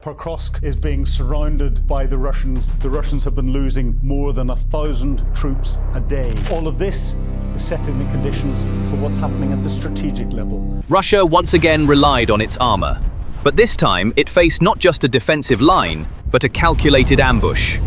Pokrovsk is being surrounded by the Russians. The Russians have been losing more than 1,000 troops a day. All of this is setting the conditions for what's happening at the strategic level. Russia once again relied on its armor. But this time, it faced not just a defensive line, but a calculated ambush.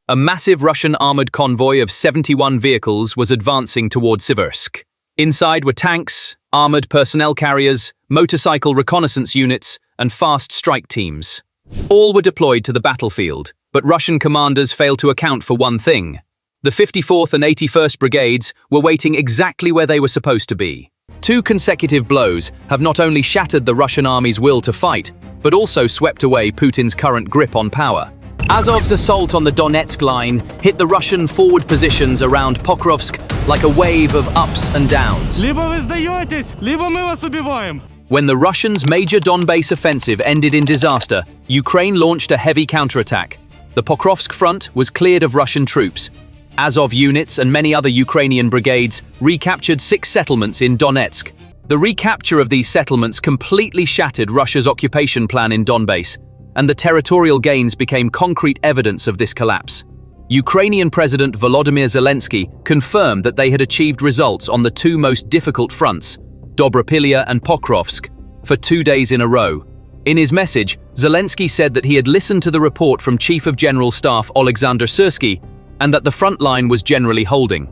A massive Russian armored convoy of 71 vehicles was advancing towards Siversk. Inside were tanks, armored personnel carriers, motorcycle reconnaissance units, and fast strike teams. All were deployed to the battlefield, but Russian commanders failed to account for one thing. The 54th and 81st Brigades were waiting exactly where they were supposed to be. Two consecutive blows have not only shattered the Russian army's will to fight, but also swept away Putin's current grip on power. Azov's assault on the Donetsk line hit the Russian forward positions around Pokrovsk like a wave of ups and downs. Либо вы сдаетесь, либо мы вас убиваем. When the Russians' major Donbas offensive ended in disaster, Ukraine launched a heavy counterattack. The Pokrovsk front was cleared of Russian troops. Azov units and many other Ukrainian brigades recaptured 6 settlements in Donetsk. The recapture of these settlements completely shattered Russia's occupation plan in Donbas, and the territorial gains became concrete evidence of this collapse. Ukrainian President Volodymyr Zelenskyy confirmed that they had achieved results on the two most difficult fronts, Dobropillia and Pokrovsk, for 2 days in a row. In his message, Zelenskyy said that he had listened to the report from Chief of General Staff Oleksandr Syrskyi and that the front line was generally holding.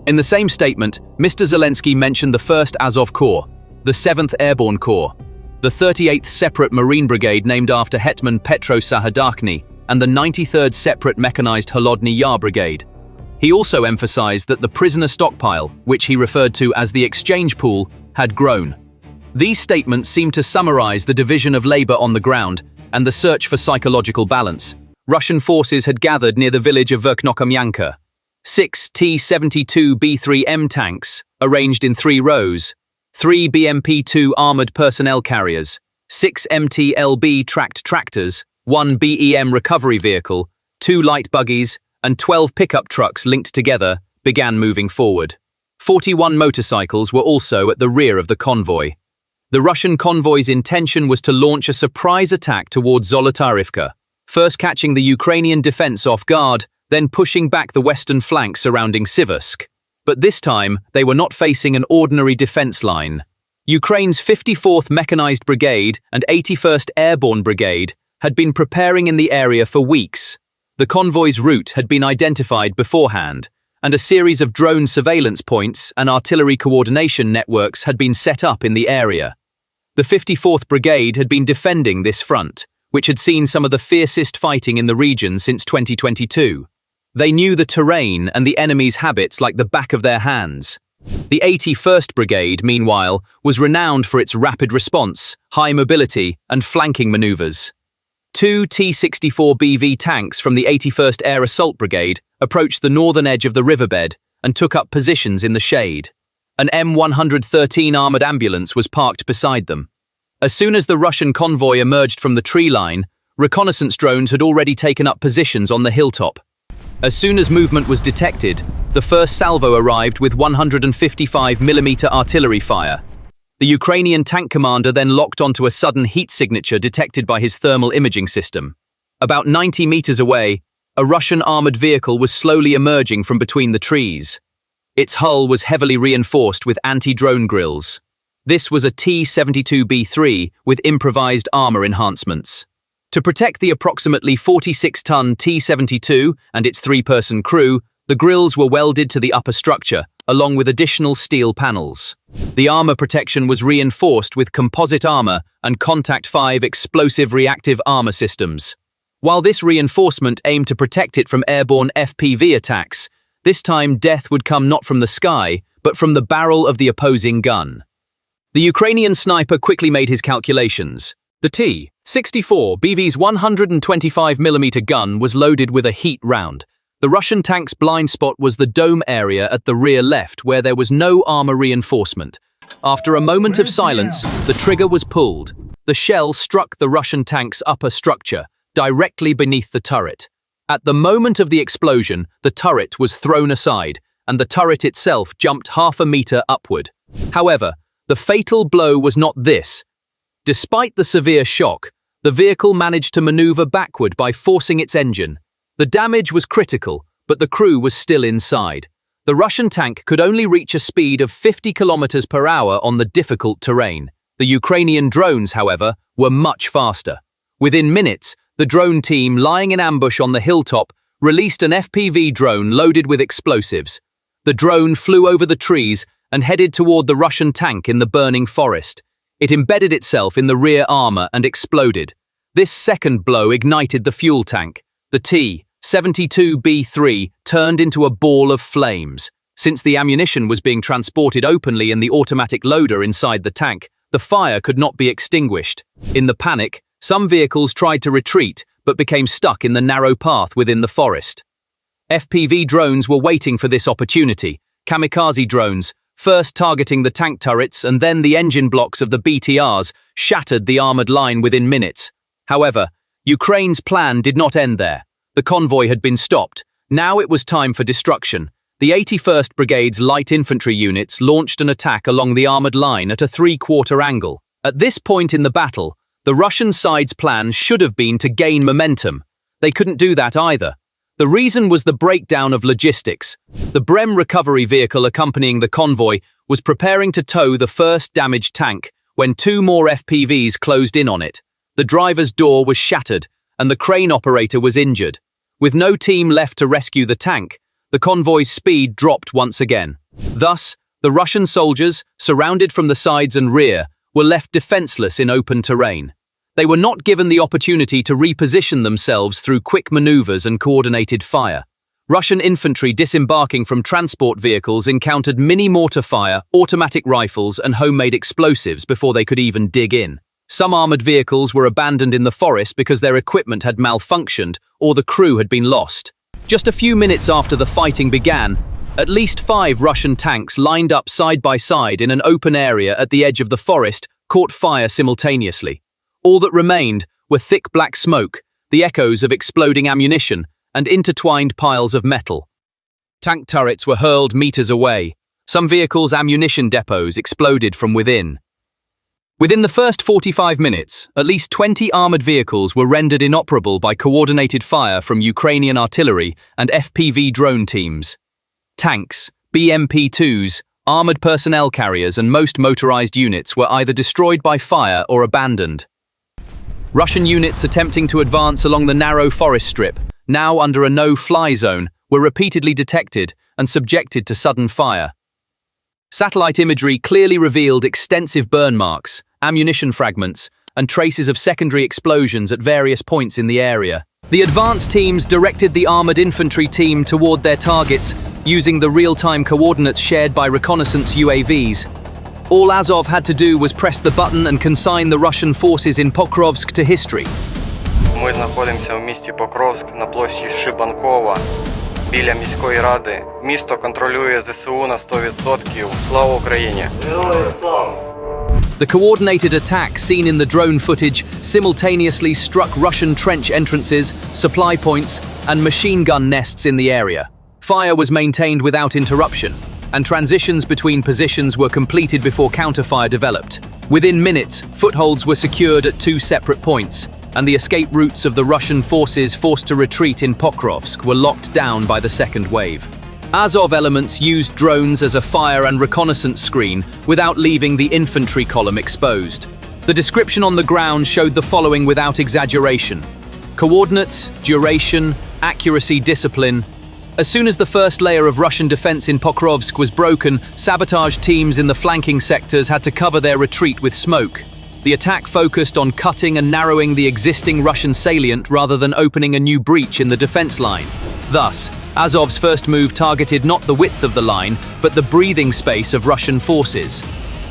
In the same statement, Mr. Zelenskyy mentioned the 1st Azov Corps, the 7th Airborne Corps, the 38th Separate Marine Brigade named after Hetman Petro Sahaidachnyi, and the 93rd Separate Mechanized Kholodnyi Yar Brigade. He also emphasized that the prisoner stockpile, which he referred to as the exchange pool, had grown. These statements seem to summarize the division of labor on the ground and the search for psychological balance. Russian forces had gathered near the village of Verkhnokhamyanka. 6 T-72B3M tanks, arranged in 3 rows, 3 BMP-2 armored personnel carriers, 6 MT-LB tracked tractors, 1 BEM recovery vehicle, 2 light buggies, and 12 pickup trucks linked together began moving forward. 41 motorcycles were also at the rear of the convoy. The Russian convoy's intention was to launch a surprise attack towards Zolotarivka, first catching the Ukrainian defense off guard, then pushing back the western flank surrounding Siversk. But this time, they were not facing an ordinary defense line. Ukraine's 54th Mechanized Brigade and 81st Airborne Brigade had been preparing in the area for weeks. The convoy's route had been identified beforehand, and a series of drone surveillance points and artillery coordination networks had been set up in the area. The 54th Brigade had been defending this front, which had seen some of the fiercest fighting in the region since 2022. They knew the terrain and the enemy's habits like the back of their hands. The 81st Brigade, meanwhile, was renowned for its rapid response, high mobility, and flanking maneuvers. 2 T-64BV tanks from the 81st Air Assault Brigade approached the northern edge of the riverbed and took up positions in the shade. An M113 armored ambulance was parked beside them. As soon as the Russian convoy emerged from the tree line, reconnaissance drones had already taken up positions on the hilltop. As soon as movement was detected, the first salvo arrived with 155mm artillery fire. The Ukrainian tank commander then locked onto a sudden heat signature detected by his thermal imaging system. About 90 meters away, a Russian armored vehicle was slowly emerging from between the trees. Its hull was heavily reinforced with anti-drone grills. This was a T-72B3 with improvised armor enhancements. To protect the approximately 46-ton T-72 and its 3-person crew, the grills were welded to the upper structure, along with additional steel panels. The armor protection was reinforced with composite armor and Contact 5 explosive reactive armor systems. While this reinforcement aimed to protect it from airborne FPV attacks, this time death would come not from the sky, but from the barrel of the opposing gun. The Ukrainian sniper quickly made his calculations. The T-64BV's 125mm gun was loaded with a heat round. The Russian tank's blind spot was the dome area at the rear left, where there was no armor reinforcement. After a moment of silence, the trigger was pulled. The shell struck the Russian tank's upper structure, directly beneath the turret. At the moment of the explosion, the turret was thrown aside, and the turret itself jumped half a meter upward. However, the fatal blow was not this. Despite the severe shock, The vehicle managed to maneuver backward by forcing its engine. The damage was critical, but the crew was still inside. The Russian tank could only reach a speed of 50 kilometers per hour on the difficult terrain. The Ukrainian drones, however, were much faster. Within minutes, the drone team, lying in ambush on the hilltop, released an FPV drone loaded with explosives. The drone flew over the trees and headed toward the Russian tank in the burning forest. It embedded itself in the rear armor and exploded. This second blow ignited the fuel tank. The T-72B3 turned into a ball of flames. Since the ammunition was being transported openly in the automatic loader inside the tank, the fire could not be extinguished. In the panic, some vehicles tried to retreat but became stuck in the narrow path within the forest. FPV drones were waiting for this opportunity. Kamikaze drones, first targeting the tank turrets and then the engine blocks of the BTRs, shattered the armored line within minutes. However, Ukraine's plan did not end there. The convoy had been stopped. Now it was time for destruction. The 81st Brigade's light infantry units launched an attack along the armored line at a three-quarter angle. At this point in the battle, the Russian side's plan should have been to gain momentum. They couldn't do that either. The reason was the breakdown of logistics. The Brem recovery vehicle accompanying the convoy was preparing to tow the first damaged tank when two more FPVs closed in on it. The driver's door was shattered and the crane operator was injured. With no team left to rescue the tank, the convoy's speed dropped once again. Thus, the Russian soldiers, surrounded from the sides and rear, were left defenseless in open terrain. They were not given the opportunity to reposition themselves through quick maneuvers and coordinated fire. Russian infantry disembarking from transport vehicles encountered mini-mortar fire, automatic rifles, and homemade explosives before they could even dig in. Some armored vehicles were abandoned in the forest because their equipment had malfunctioned or the crew had been lost. Just a few minutes after the fighting began, at least 5 Russian tanks lined up side by side in an open area at the edge of the forest caught fire simultaneously. All that remained were thick black smoke, the echoes of exploding ammunition, and intertwined piles of metal. Tank turrets were hurled meters away. Some vehicles' ammunition depots exploded from within. Within the first 45 minutes, at least 20 armored vehicles were rendered inoperable by coordinated fire from Ukrainian artillery and FPV drone teams. Tanks, BMP-2s, armored personnel carriers and most motorized units were either destroyed by fire or abandoned. Russian units attempting to advance along the narrow forest strip, now under a no-fly zone, were repeatedly detected and subjected to sudden fire. Satellite imagery clearly revealed extensive burn marks, ammunition fragments, and traces of secondary explosions at various points in the area. The advance teams directed the armored infantry team toward their targets using the real-time coordinates shared by reconnaissance UAVs. All Azov had to do was press the button and consign the Russian forces in Pokrovsk to history. Ми знаходимося в місті Покровськ на площі Шибанкова, біля міської ради. Місто контролює ЗСУ на 100%. Слава Україні! Героям слава! The coordinated attack seen in the drone footage simultaneously struck Russian trench entrances, supply points, and machine gun nests in the area. Fire was maintained without interruption, and transitions between positions were completed before counterfire developed. Within minutes, footholds were secured at 2 separate points, and the escape routes of the Russian forces forced to retreat in Pokrovsk were locked down by the second wave. Azov elements used drones as a fire and reconnaissance screen without leaving the infantry column exposed. The description on the ground showed the following without exaggeration: coordinates, duration, accuracy, discipline. As soon as the first layer of Russian defense in Pokrovsk was broken, sabotage teams in the flanking sectors had to cover their retreat with smoke. The attack focused on cutting and narrowing the existing Russian salient rather than opening a new breach in the defense line. Thus, Azov's first move targeted not the width of the line, but the breathing space of Russian forces.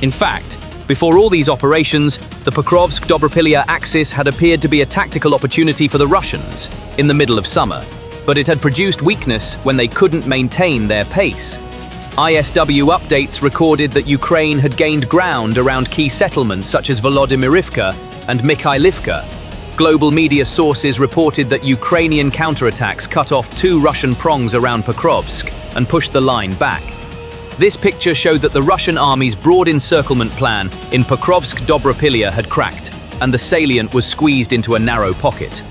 In fact, before all these operations, the Pokrovsk-Dobropillia axis had appeared to be a tactical opportunity for the Russians in the middle of summer, but it had produced weakness when they couldn't maintain their pace. ISW updates recorded that Ukraine had gained ground around key settlements such as Volodymyrivka and Mikhailivka. Global media sources reported that Ukrainian counterattacks cut off 2 Russian prongs around Pokrovsk and pushed the line back. This picture showed that the Russian army's broad encirclement plan in Pokrovsk-Dobropillia had cracked, and the salient was squeezed into a narrow pocket.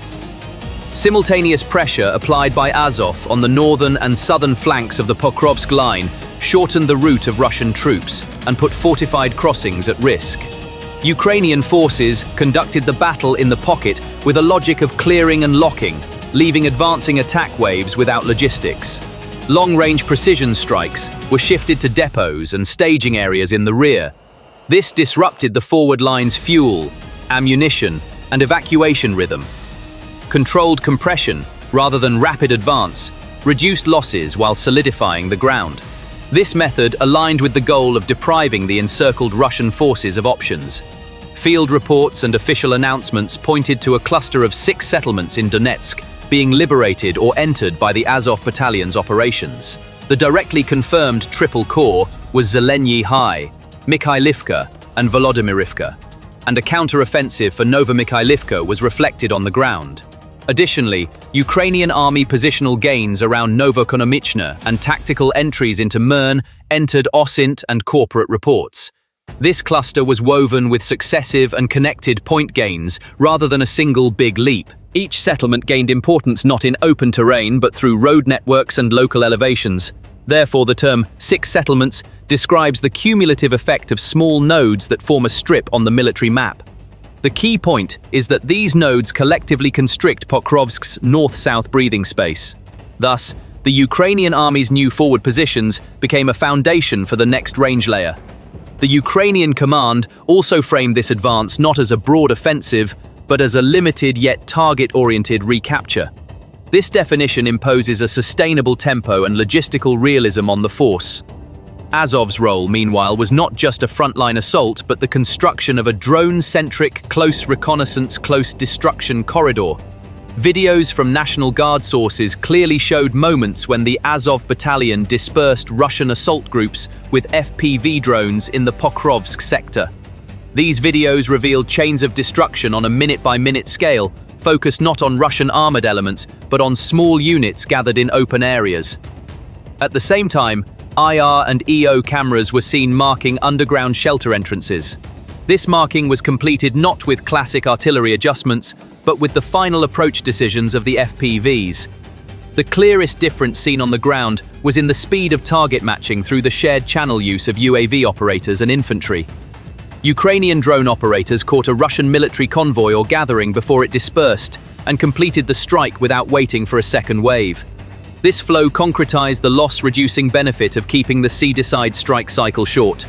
Simultaneous pressure applied by Azov on the northern and southern flanks of the Pokrovsk line shortened the route of Russian troops and put fortified crossings at risk. Ukrainian forces conducted the battle in the pocket with a logic of clearing and locking, leaving advancing attack waves without logistics. Long-range precision strikes were shifted to depots and staging areas in the rear. This disrupted the forward line's fuel, ammunition, and evacuation rhythm. Controlled compression, rather than rapid advance, reduced losses while solidifying the ground. This method aligned with the goal of depriving the encircled Russian forces of options. Field reports and official announcements pointed to a cluster of 6 settlements in Donetsk being liberated or entered by the Azov Battalion's operations. The directly confirmed Triple Corps was Zelenskyy High, Mikhailivka, and Volodymyrivka, and a counter-offensive for Novomikhailivka was reflected on the ground. Additionally, Ukrainian army positional gains around Novokonomichne and tactical entries into Mern entered OSINT and corporate reports. This cluster was woven with successive and connected point gains rather than a single big leap. Each settlement gained importance not in open terrain but through road networks and local elevations. Therefore, the term 6 settlements describes the cumulative effect of small nodes that form a strip on the military map. The key point is that these nodes collectively constrict Pokrovsk's north-south breathing space. Thus, the Ukrainian army's new forward positions became a foundation for the next range layer. The Ukrainian command also framed this advance not as a broad offensive, but as a limited yet target-oriented recapture. This definition imposes a sustainable tempo and logistical realism on the force. Azov's role, meanwhile, was not just a frontline assault, but the construction of a drone-centric, close reconnaissance, close destruction corridor. Videos from National Guard sources clearly showed moments when the Azov Battalion dispersed Russian assault groups with FPV drones in the Pokrovsk sector. These videos revealed chains of destruction on a minute-by-minute scale, focused not on Russian armored elements, but on small units gathered in open areas. At the same time, IR and EO cameras were seen marking underground shelter entrances. This marking was completed not with classic artillery adjustments, but with the final approach decisions of the FPVs. The clearest difference seen on the ground was in the speed of target matching through the shared channel use of UAV operators and infantry. Ukrainian drone operators caught a Russian military convoy or gathering before it dispersed and completed the strike without waiting for a second wave. This flow concretized the loss-reducing benefit of keeping the see-decide strike cycle short.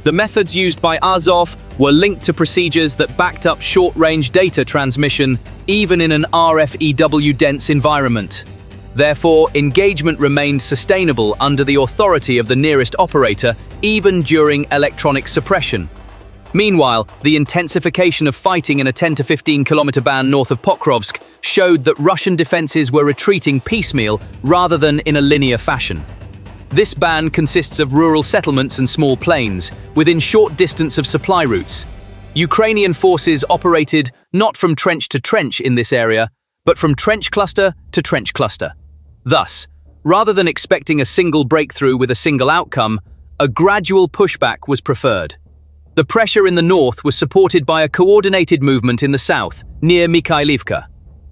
The methods used by Azov were linked to procedures that backed up short-range data transmission, even in an RFEW-dense environment. Therefore, engagement remained sustainable under the authority of the nearest operator, even during electronic suppression. Meanwhile, the intensification of fighting in a 10 to 15 kilometer band north of Pokrovsk showed that Russian defenses were retreating piecemeal rather than in a linear fashion. This band consists of rural settlements and small plains, within short distance of supply routes. Ukrainian forces operated not from trench to trench in this area, but from trench cluster to trench cluster. Thus, rather than expecting a single breakthrough with a single outcome, a gradual pushback was preferred. The pressure in the north was supported by a coordinated movement in the south, near Mikhailivka.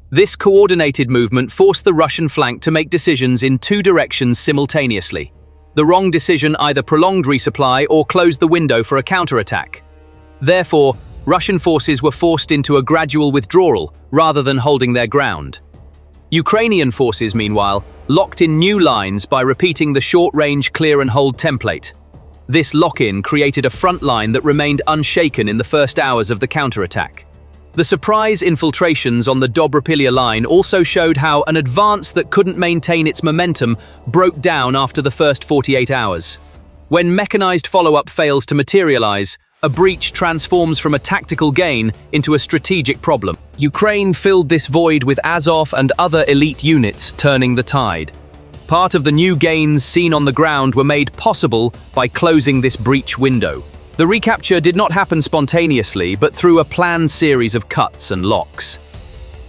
This coordinated movement forced the Russian flank to make decisions in 2 directions simultaneously. The wrong decision either prolonged resupply or closed the window for a counterattack. Therefore, Russian forces were forced into a gradual withdrawal rather than holding their ground. Ukrainian forces, meanwhile, locked in new lines by repeating the short-range clear and hold template. This lock-in created a front line that remained unshaken in the first hours of the counterattack. The surprise infiltrations on the Dobropillia line also showed how an advance that couldn't maintain its momentum broke down after the first 48 hours. When mechanized follow-up fails to materialize, a breach transforms from a tactical gain into a strategic problem. Ukraine filled this void with Azov and other elite units, turning the tide. Part of the new gains seen on the ground were made possible by closing this breach window. The recapture did not happen spontaneously, but through a planned series of cuts and locks.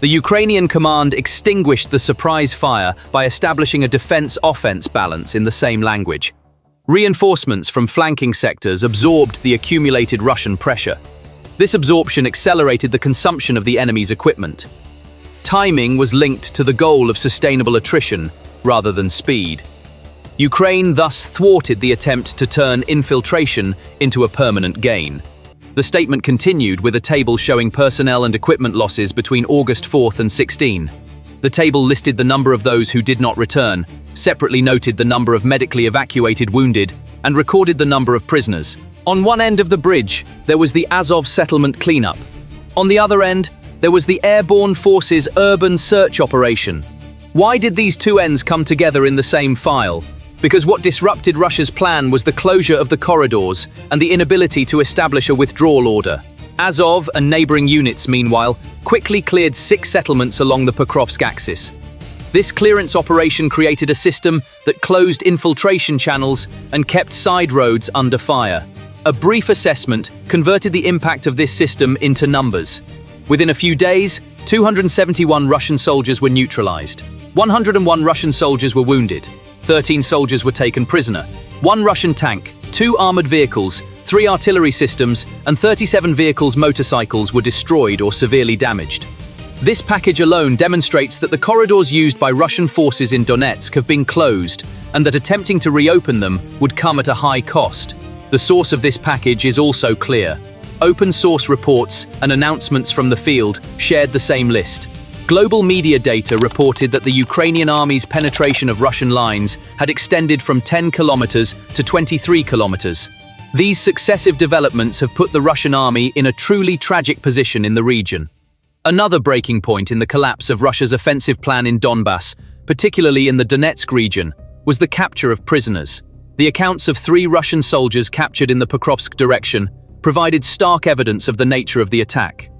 The Ukrainian command extinguished the surprise fire by establishing a defense-offense balance in the same language. Reinforcements from flanking sectors absorbed the accumulated Russian pressure. This absorption accelerated the consumption of the enemy's equipment. Timing was linked to the goal of sustainable attrition rather than speed. Ukraine thus thwarted the attempt to turn infiltration into a permanent gain. The statement continued with a table showing personnel and equipment losses between August 4th and 16. The table listed the number of those who did not return, separately noted the number of medically evacuated wounded, and recorded the number of prisoners. On one end of the bridge, there was the Azov settlement cleanup. On the other end, there was the Airborne Forces urban search operation. Why did these two ends come together in the same file? Because what disrupted Russia's plan was the closure of the corridors and the inability to establish a withdrawal order. Azov and neighboring units, meanwhile, quickly cleared 6 settlements along the Pokrovsk axis. This clearance operation created a system that closed infiltration channels and kept side roads under fire. A brief assessment converted the impact of this system into numbers. Within a few days, 271 Russian soldiers were neutralized. 101 Russian soldiers were wounded. 13 soldiers were taken prisoner. 1 Russian tank, 2 armored vehicles, 3 artillery systems, and 37 vehicles motorcycles were destroyed or severely damaged. This package alone demonstrates that the corridors used by Russian forces in Donetsk have been closed, and that attempting to reopen them would come at a high cost. The source of this package is also clear. Open source reports and announcements from the field shared the same list. Global media data reported that the Ukrainian army's penetration of Russian lines had extended from 10 kilometers to 23 kilometers. These successive developments have put the Russian army in a truly tragic position in the region. Another breaking point in the collapse of Russia's offensive plan in Donbass, particularly in the Donetsk region, was the capture of prisoners. The accounts of 3 Russian soldiers captured in the Pokrovsk direction provided stark evidence of the nature of the attack.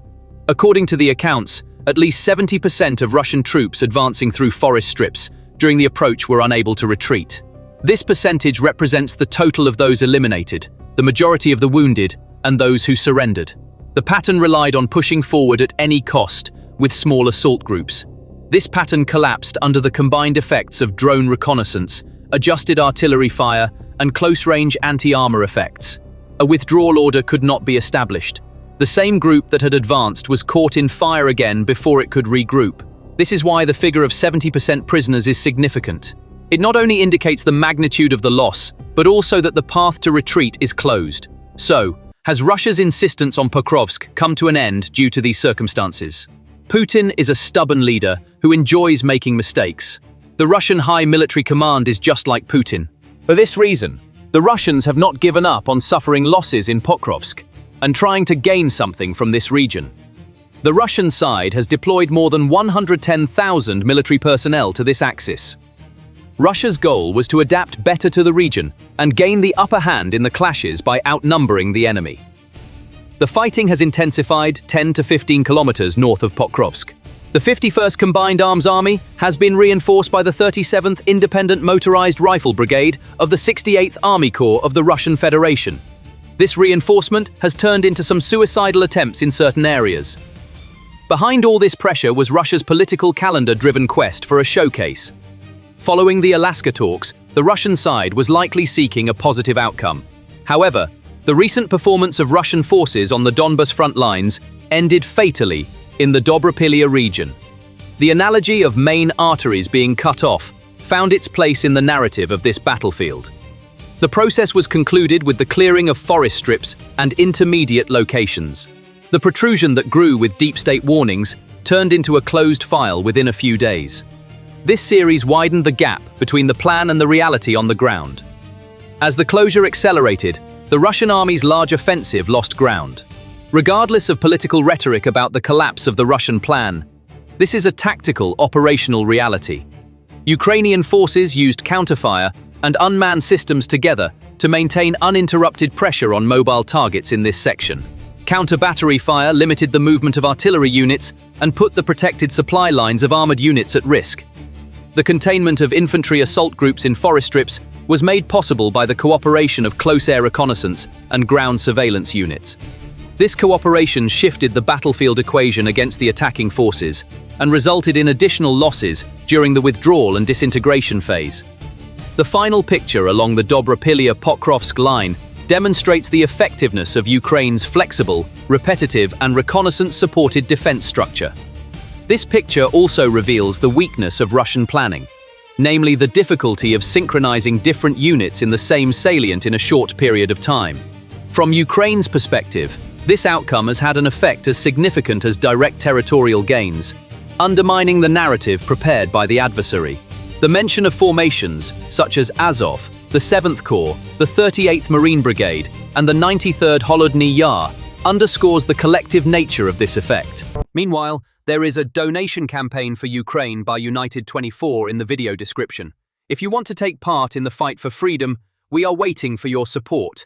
According to the accounts, at least 70% of Russian troops advancing through forest strips during the approach were unable to retreat. This percentage represents the total of those eliminated, the majority of the wounded, and those who surrendered. The pattern relied on pushing forward at any cost, with small assault groups. This pattern collapsed under the combined effects of drone reconnaissance, adjusted artillery fire, and close-range anti-armor effects. A withdrawal order could not be established. The same group that had advanced was caught in fire again before it could regroup. This is why the figure of 70% prisoners is significant. It not only indicates the magnitude of the loss, but also that the path to retreat is closed. So, has Russia's insistence on Pokrovsk come to an end due to these circumstances? Putin is a stubborn leader who enjoys making mistakes. The Russian high military command is just like Putin. For this reason, the Russians have not given up on suffering losses in Pokrovsk and trying to gain something from this region. The Russian side has deployed more than 110,000 military personnel to this axis. Russia's goal was to adapt better to the region and gain the upper hand in the clashes by outnumbering the enemy. The fighting has intensified 10 to 15 kilometers north of Pokrovsk. The 51st Combined Arms Army has been reinforced by the 37th Independent Motorized Rifle Brigade of the 68th Army Corps of the Russian Federation. This reinforcement has turned into some suicidal attempts in certain areas. Behind all this pressure was Russia's political calendar-driven quest for a showcase. Following the Alaska talks, the Russian side was likely seeking a positive outcome. However, the recent performance of Russian forces on the Donbas front lines ended fatally in the Dobropillia region. The analogy of main arteries being cut off found its place in the narrative of this battlefield. The process was concluded with the clearing of forest strips and intermediate locations. The protrusion that grew with deep state warnings turned into a closed file within a few days. This series widened the gap between the plan and the reality on the ground. As the closure accelerated, the Russian army's large offensive lost ground. Regardless of political rhetoric about the collapse of the Russian plan, this is a tactical, operational reality. Ukrainian forces used counterfire and unmanned systems together to maintain uninterrupted pressure on mobile targets in this section. Counter-battery fire limited the movement of artillery units and put the protected supply lines of armored units at risk. The containment of infantry assault groups in forest strips was made possible by the cooperation of close air reconnaissance and ground surveillance units. This cooperation shifted the battlefield equation against the attacking forces and resulted in additional losses during the withdrawal and disintegration phase. The final picture along the Dobropillia-Pokrovsk line demonstrates the effectiveness of Ukraine's flexible, repetitive, and reconnaissance-supported defense structure. This picture also reveals the weakness of Russian planning, namely the difficulty of synchronizing different units in the same salient in a short period of time. From Ukraine's perspective, this outcome has had an effect as significant as direct territorial gains, undermining the narrative prepared by the adversary. The mention of formations, such as Azov, the 7th Corps, the 38th Marine Brigade, and the 93rd Kholodnyi Yar, underscores the collective nature of this effect. Meanwhile, there is a donation campaign for Ukraine by United 24 in the video description. If you want to take part in the fight for freedom, we are waiting for your support.